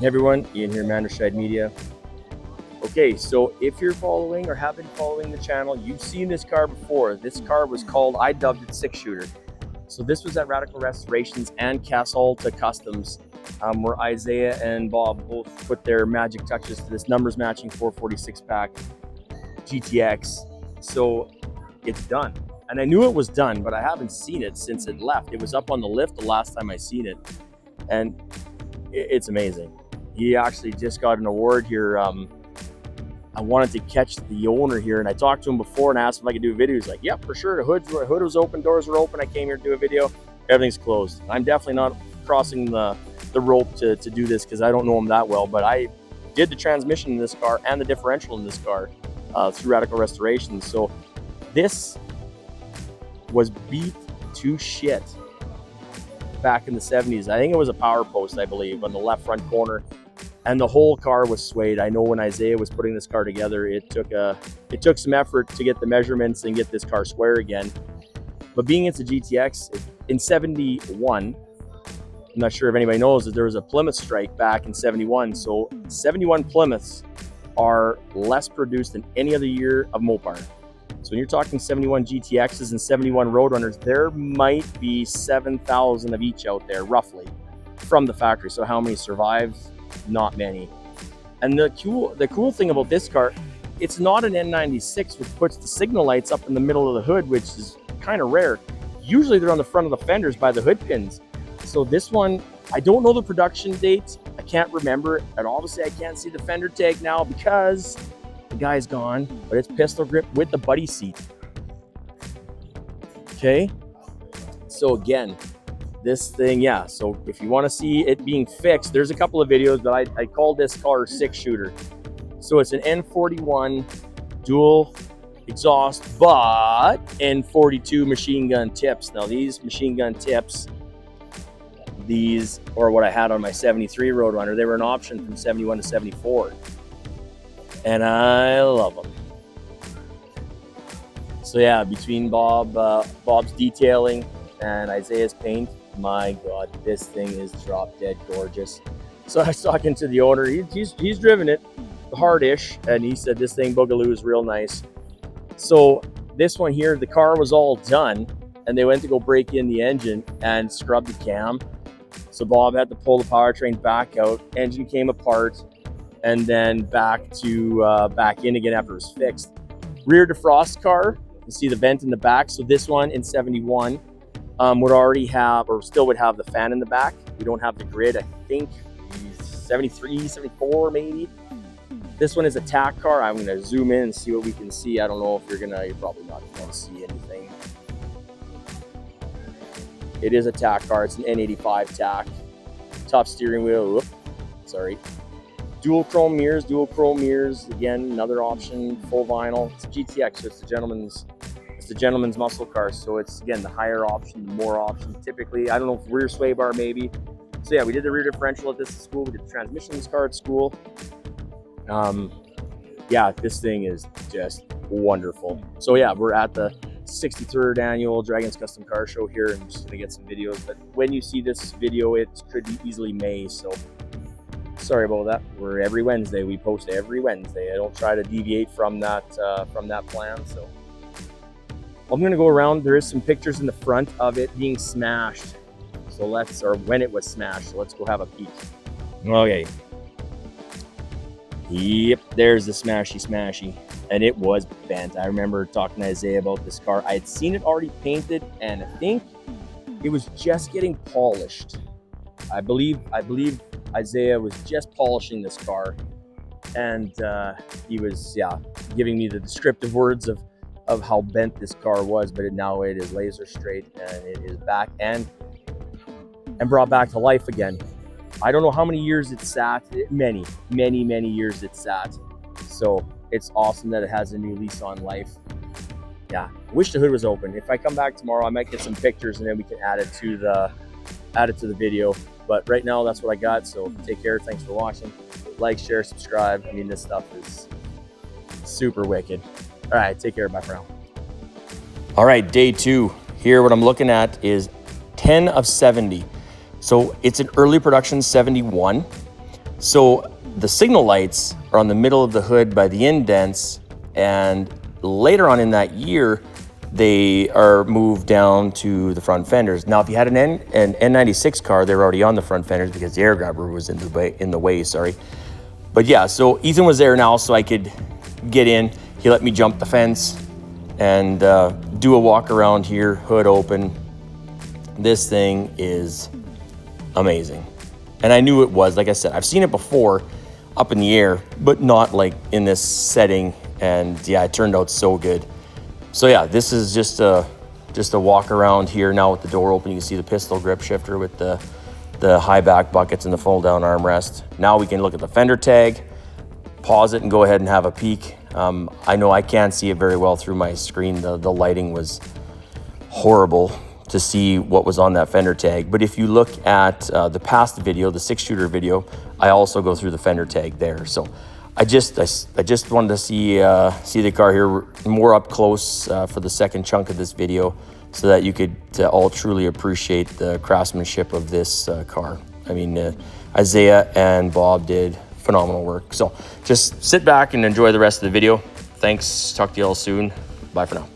Hey everyone, Ian here, Manderscheid Media. Okay, so if you're following or have been following the channel, you've seen this car before. This car was called, I dubbed it 6-shooter. So this was at Radical Restorations and Casalta Customs, where Isaiah and Bob both put their magic touches to this numbers matching 446 pack GTX. So it's done. And I knew it was done, but I haven't seen it since it left. It was up on the lift the last time I seen it. And it's amazing. He actually just got an award here. I wanted to catch the owner here, and I talked to him before and asked him if I could do a video. He's like, yep, for sure. The hood was open, doors were open. I came here to do a video. Everything's closed. I'm definitely not crossing the rope to do this because I don't know him that well, but I did the transmission in this car and the differential in this car through Radical Restorations. So this was beat to shit back in the 70s. I think it was a power post, I believe, on the left front corner, and the whole car was swayed. I know when Isaiah was putting this car together, it took some effort to get the measurements and get this car square again. But being it's a GTX, in 71, I'm not sure if anybody knows that there was a Plymouth strike back in 71. So 71 Plymouths are less produced than any other year of Mopar. So when you're talking 71 GTXs and 71 Roadrunners, there might be 7,000 of each out there, roughly, from the factory. So how many survive? Not many. And the cool thing about this car, it's not an N96, which puts the signal lights up in the middle of the hood, which is kind of rare. Usually they're on the front of the fenders by the hood pins. So this one, I don't know the production date. I can't remember it. And obviously I can't see the fender tag now because the guy's gone, but it's pistol grip with the buddy seat. Okay. So again, this thing, yeah. So if you want to see it being fixed, there's a couple of videos, but I called this car 6-shooter. So it's an N41 dual exhaust, but N42 machine gun tips. Now these machine gun tips, these are what I had on my 73 Roadrunner. They were an option from 71 to 74. And I love them. So yeah, between Bob's detailing and Isaiah's paint, my God, this thing is drop dead gorgeous. So I was talking to the owner. He's driven it hard-ish, and he said this thing Boogaloo is real nice. So this one here, the car was all done, and they went to go break in the engine and scrub the cam. So Bob had to pull the powertrain back out. Engine came apart, and then back in again after it was fixed. Rear defrost car, you see the vent in the back. So this one in 71 would already have, or still would have, the fan in the back. We don't have the grid, I think 73, 74 maybe. This one is a tack car. I'm gonna zoom in and see what we can see. I don't know if you're probably not gonna see anything. It is a tack car. It's an N85 tack. Top steering wheel, sorry. Dual chrome mirrors, again, another option, full vinyl. It's a GTX, so it's the gentleman's muscle car. So it's, again, the higher option, the more options. Typically, I don't know if rear sway bar maybe. So yeah, we did the rear differential at this school. We did the transmission in this car at school. Yeah, this thing is just wonderful. So yeah, we're at the 63rd annual Dragons Custom Car Show here. I'm just gonna get some videos, but when you see this video, it could be easily May, so sorry about that. We're every Wednesday. We post every Wednesday. I don't try to deviate from that plan. So I'm gonna go around. There is some pictures in the front of it being smashed. So when it was smashed. So let's go have a peek. Okay. Yep, there's the smashy. And it was bent. I remember talking to Isaiah about this car. I had seen it already painted, and I think it was just getting polished. I believe Isaiah was just polishing this car, and he was giving me the descriptive words of how bent this car was, but now it is laser straight, and it is back and brought back to life again. I don't know how many years it sat. Many years it sat. So it's awesome that it has a new lease on life. Yeah, wish the hood was open. If I come back tomorrow, I might get some pictures and then we can add it to the video. But right now, that's what I got. So take care. Thanks for watching. Like, share, subscribe. I mean, this stuff is super wicked. All right, take care. Bye for now. All right, day 2. Here, what I'm looking at is 10 of 70. So it's an early production 71. So the signal lights are on the middle of the hood by the indents, and later on in that year, they are moved down to the front fenders. Now, if you had an N96 car, they were already on the front fenders because the air grabber was in the way, sorry. But yeah, so Ethan was there now, so I could get in. He let me jump the fence and do a walk around here, hood open. This thing is amazing. And I knew it was, like I said, I've seen it before up in the air, but not like in this setting. And yeah, it turned out so good. So yeah, this is just a walk around here now with the door open. You can see the pistol grip shifter with the high back buckets and the fold down armrest. Now we can look at the fender tag, pause it and go ahead and have a peek. I know I can't see it very well through my screen. The lighting was horrible to see what was on that fender tag. But if you look at the past video, the 6-shooter video, I also go through the fender tag there. So I just wanted to see the car here more up close for the second chunk of this video, so that you could all truly appreciate the craftsmanship of this car. I mean, Isaiah and Bob did phenomenal work. So just sit back and enjoy the rest of the video. Thanks, talk to you all soon. Bye for now.